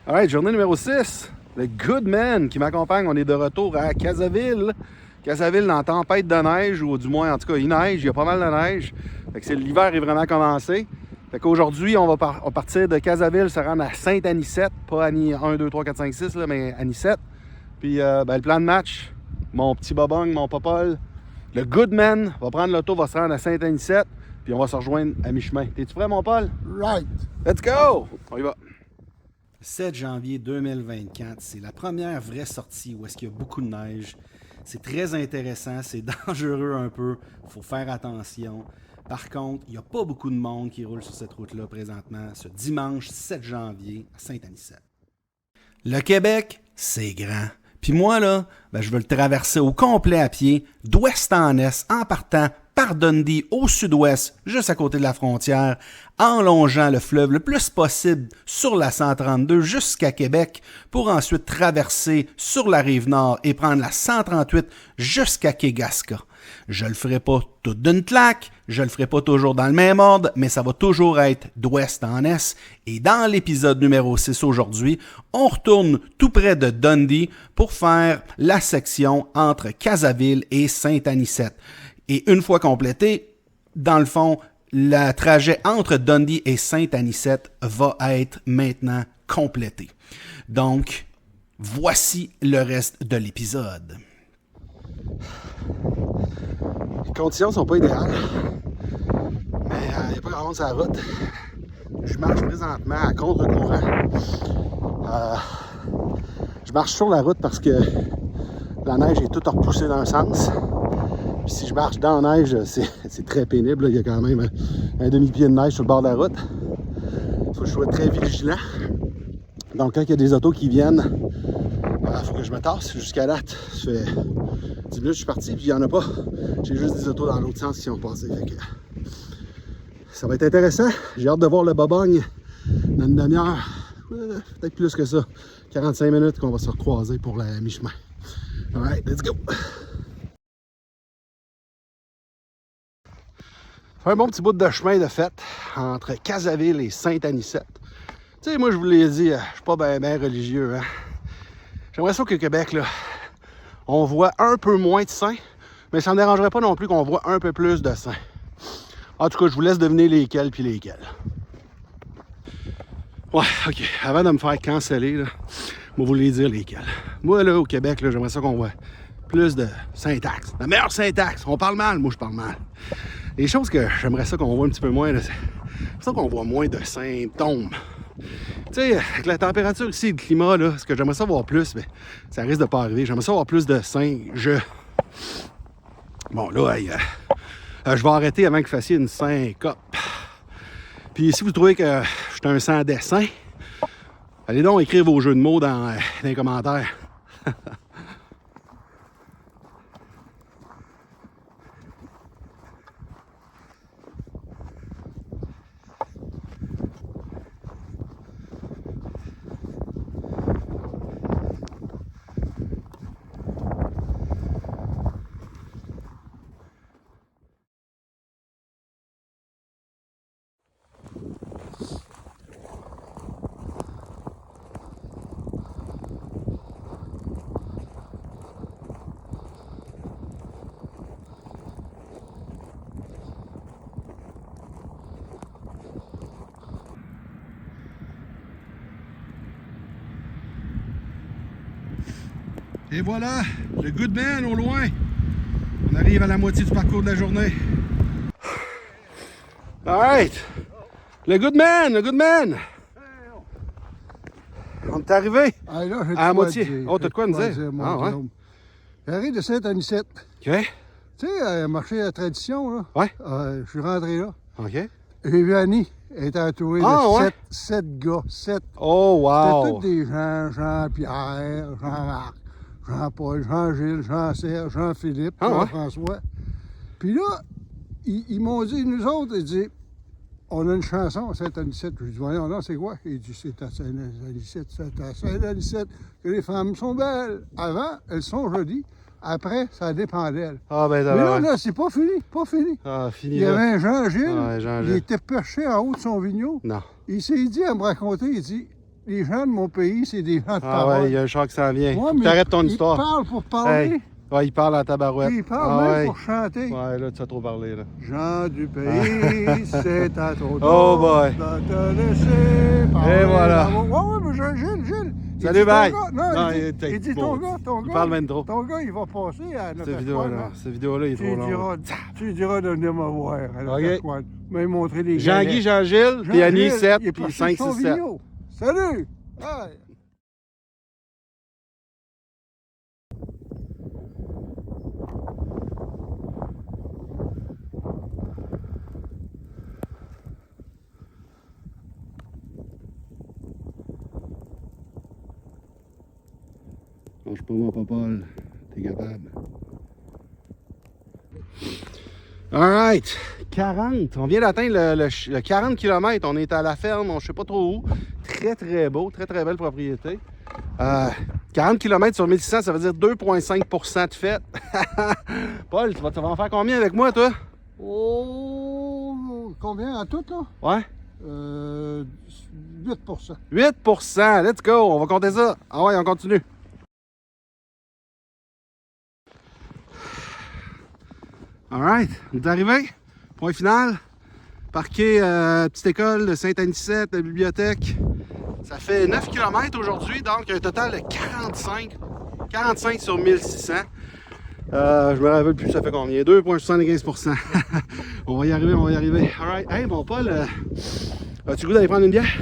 Alright, journée numéro 6. Le Goodman qui m'accompagne. On est de retour à Casaville. Casaville dans tempête de neige, ou du moins, en tout cas, il neige. Il y a pas mal de neige. Fait que l'hiver est vraiment commencé. Fait qu'aujourd'hui, on va partir de Casaville, se rendre à Saint-Anicette. Pas Annie 1, 2, 3, 4, 5, 6, là, mais Anicette. Puis le plan de match, mon petit bobong, mon popol, le Goodman va prendre l'auto, va se rendre à Saint-Anicette. Puis on va se rejoindre à mi-chemin. T'es-tu prêt, mon Paul? Right. Let's go! On y va. 7 janvier 2024, c'est la première vraie sortie où est-ce qu'il y a beaucoup de neige. C'est très intéressant, c'est dangereux un peu, il faut faire attention. Par contre, il n'y a pas beaucoup de monde qui roule sur cette route-là présentement, ce dimanche 7 janvier à Saint-Anicette. Le Québec, c'est grand. Puis moi, là, je veux le traverser au complet à pied, d'ouest en est, en partant par Dundee au sud-ouest, juste à côté de la frontière, en longeant le fleuve le plus possible sur la 132 jusqu'à Québec, pour ensuite traverser sur la rive nord et prendre la 138 jusqu'à Kegaska. Je le ferai pas tout d'une claque, je le ferai pas toujours dans le même ordre, mais ça va toujours être d'ouest en est. Et dans l'épisode numéro 6 aujourd'hui, on retourne tout près de Dundee pour faire la section entre Casaville et Saint-Anicette. Et une fois complété, dans le fond, le trajet entre Dundee et Saint-Anicette va être maintenant complété. Donc, voici le reste de l'épisode. Les conditions sont pas idéales, mais il n'y a pas grand monde sur la route. Je marche présentement à contre-courant. Je marche sur la route parce que la neige est toute repoussée dans un sens. Puis si je marche dans la neige, c'est très pénible. Il y a quand même un demi-pied de neige sur le bord de la route. Il faut que je sois très vigilant. Donc quand il y a des autos qui viennent, il faut que je me tasse. Jusqu'à date, ça fait 10 minutes que je suis parti, puis il n'y en a pas. J'ai juste des autos dans l'autre sens qui ont passé. Fait que ça va être intéressant. J'ai hâte de voir le bobong dans une demi-heure. Peut-être plus que ça. 45 minutes qu'on va se recroiser pour la mi-chemin. Alright, let's go! Un bon petit bout de chemin de fait entre Casaville et Saint-Anicette. Tu sais, moi je vous l'ai dit, je suis pas bien religieux. Hein? J'aimerais ça qu'au Québec, là, on voit un peu moins de saints, mais ça ne me dérangerait pas non plus qu'on voit un peu plus de saints. En tout cas, je vous laisse deviner lesquels puis lesquels. Ouais, ok. Avant de me faire canceller, là, moi vous voulez dire lesquels. Moi, là, au Québec, là, j'aimerais ça qu'on voit plus de syntaxe. La meilleure syntaxe. On parle mal, moi je parle mal. Les choses que j'aimerais ça qu'on voit un petit peu moins, c'est ça qu'on voit moins de symptômes. Tu sais, avec la température ici, le climat, là, ce que j'aimerais ça voir plus, mais ça risque de pas arriver. J'aimerais ça voir plus de singes. Bon, là, hey, je vais arrêter avant que vous fassiez une syncope. Puis si vous trouvez que je suis un sans dessin, allez donc écrire vos jeux de mots dans les commentaires. Et voilà, le Goodman au loin. On arrive à la moitié du parcours de la journée. Alright! Le Goodman, le Goodman! On est arrivé Ah, là, à la moitié. Oh, t'as de quoi nous dire? Ah, ouais. J'arrive de Saint-Anicette. OK. Tu sais, marché à tradition, là. Ouais. Je suis rentré là. OK. J'ai vu Annie. Elle était entourée de ouais? 7 gars. 7. Oh, wow! C'était tous des gens. Jean-Pierre, Jean-Marc, Jean-Paul, Jean-Gilles, Jean-Serge, Jean-Philippe, Jean-François. Puis là, ils m'ont dit, nous autres, ils disent, on a une chanson à Saint-Anicette. Je lui dis, voyons, là, c'est quoi? Il dit, c'est à Saint-Anicette, c'est à Saint-Anicette que les femmes sont belles. Avant, elles sont jolies. Après, ça dépend d'elles. Ah, ben, mais là, c'est pas fini, pas fini. Ah, fini. Il y avait un Jean-Gilles, Jean-Gilles. Il était perché en haut de son vigneau. Non. Il s'est dit à me raconter, il dit, les gens de mon pays, c'est des gens de Ah parole. ouais, il y a un char qui s'en vient. Ouais, mais T'arrêtes ton ils histoire. parlent pour parler. Hey. Ouais, il parle à tabarouette. Puis ils parlent même ouais. pour chanter. Ouais, là, tu as trop parlé, là. Gens du pays, c'est à ton tour Oh boy. de te laisser parler. Et voilà. Ouais, mais Gilles. Salut, bye. Non, il il dit ton gars. Il parle même trop. Ton gars, il va passer à notre escouade. Cette vidéo-là, il est trop long. Tu lui diras de venir me voir à notre Ok. escouade. Me montrer les Jean-Guy, galets. Jean-Gilles, puis Annie, 7, il est puis parti 5, de son 6, 7. vigno. Salut! Ouais. Lâche pas moi, Paul. T'es capable. Alright. 40. On vient d'atteindre le 40 km. On est à la ferme, on ne sait pas trop où. Très, très beau. Très, très belle propriété. 40 km sur 1600, ça veut dire 2,5% de fête. Paul, tu vas en faire combien avec moi, toi? Oh, combien en tout, là? Ouais. 8%. 8%. Let's go. On va compter ça. Ah ouais, on continue. Alright, on est arrivé. Point final. Parquet petite école de Sainte-Anicette, la bibliothèque. Ça fait 9 km aujourd'hui, donc un total de 45. 45 sur 1600. Je me rappelle plus ça fait combien. 2,75%. On va y arriver. Alright. Hey, mon Paul, as-tu le goût d'aller prendre une bière?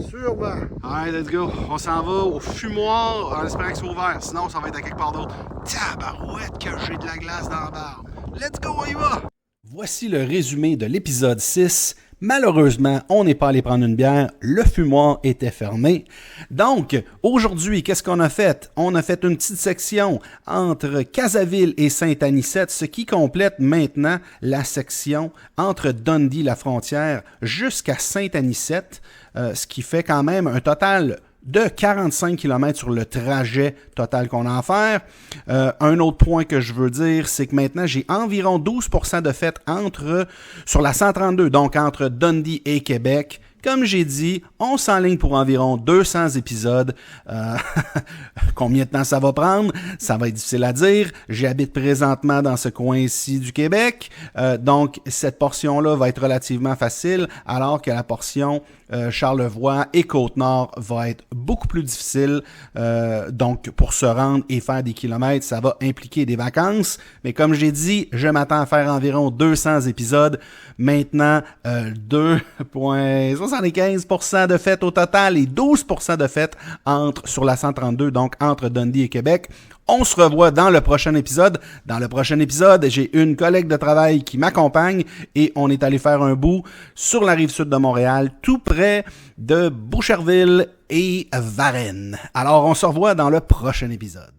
Sûrement. Alright, let's go. On s'en va au fumoir en espérant que c'est ouvert. Sinon, ça va être à quelque part d'autre. Tabarouette que j'ai de la glace dans la barre. Let's go, on y va! Voici le résumé de l'épisode 6. Malheureusement, on n'est pas allé prendre une bière. Le fumoir était fermé. Donc, aujourd'hui, qu'est-ce qu'on a fait? On a fait une petite section entre Casaville et Sainte-Anicette, ce qui complète maintenant la section entre Dundee, la frontière, jusqu'à Sainte-Anicette, ce qui fait quand même un total de 45 km sur le trajet total qu'on a à faire. Un autre point que je veux dire, c'est que maintenant, j'ai environ 12% de fête sur la 132, donc entre Dundee et Québec. Comme j'ai dit, on s'enligne pour environ 200 épisodes. Combien de temps ça va prendre? Ça va être difficile à dire. J'habite présentement dans ce coin-ci du Québec. Donc, cette portion-là va être relativement facile, alors que la portion Charlevoix et Côte-Nord va être beaucoup plus difficile. Donc, pour se rendre et faire des kilomètres, ça va impliquer des vacances. Mais comme j'ai dit, je m'attends à faire environ 200 épisodes. Maintenant, 2,75% de fête au total et 12% de fête sur la 132, donc entre Dundee et Québec. On se revoit dans le prochain épisode. Dans le prochain épisode, j'ai une collègue de travail qui m'accompagne et on est allé faire un bout sur la rive sud de Montréal, tout près de Boucherville et Varennes. Alors, on se revoit dans le prochain épisode.